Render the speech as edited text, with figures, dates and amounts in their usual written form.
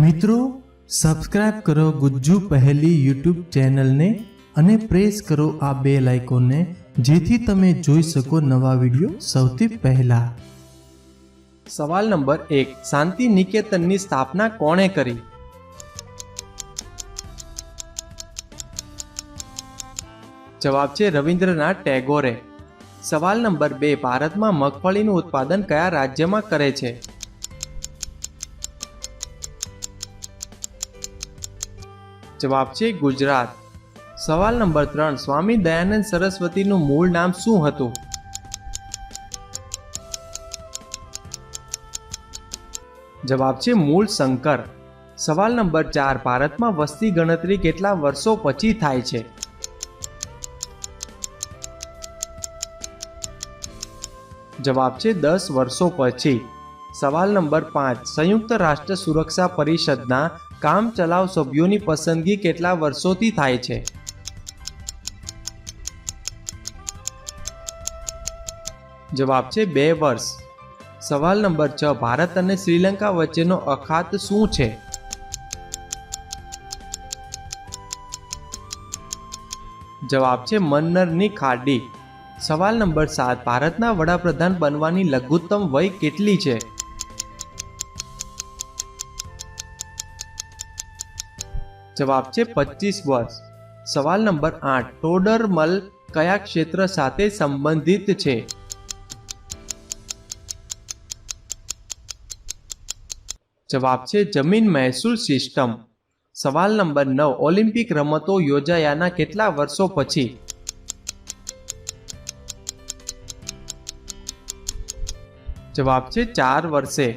મિત્રો સબસ્ક્રાઇબ કરો ગુજ્જુ પહેલી યુટ્યુબ ચેનલને અને પ્રેસ કરો આ બેલ આઇકોનને જેથી તમે જોઈ શકો નવા વિડીયો સૌથી પહેલા। સવાલ નંબર 1, શાંતિ નિકેતનની સ્થાપના કોણે કરી? જવાબ છે રવિન્દ્રનાથ ટેગોરે। સવાલ નંબર 2, ભારતમાં મગફળીનું ઉત્પાદન કયા રાજ્યમાં કરે છે? જવાબ છે ગુજરાત। સવાલ નંબર 3, સ્વામી દયાનંદ સરસ્વતીનું મૂળ નામ શું હતું? જવાબ છે મૂળશંકર। સવાલ નંબર 4, ભારતમાં વસ્તી ગણતરી કેટલા વર્ષો પછી થાય છે? જવાબ છે 10 વર્ષો પછી। સવાલ નંબર 5, સંયુક્ત રાષ્ટ્ર સુરક્ષા પરિષદના કામચલાઉ સભ્યોની પસંદગી કેટલા વર્ષોથી થાય છે? જવાબ છે 2 વર્ષ। સવાલ નંબર 6, ભારત અને શ્રીલંકા વચ્ચેનો અખાત શું છે? જવાબ છે મન્નરની ખાડી। સવાલ નંબર 7, ભારતના વડાપ્રધાન બનવાની લઘુત્તમ વય કેટલી છે? જવાબ છે 25 વર્ષ। સવાલ નંબર 8, ટોડરમલ કયા ક્ષેત્ર સાથે સંબંધિત છે? જવાબ છે જમીન મહેસૂલ સિસ્ટમ। સવાલ નંબર 9, ઓલિમ્પિક રમતો યોજાયાના કેટલા વર્ષો પછી? જવાબ છે 4 વર્ષે।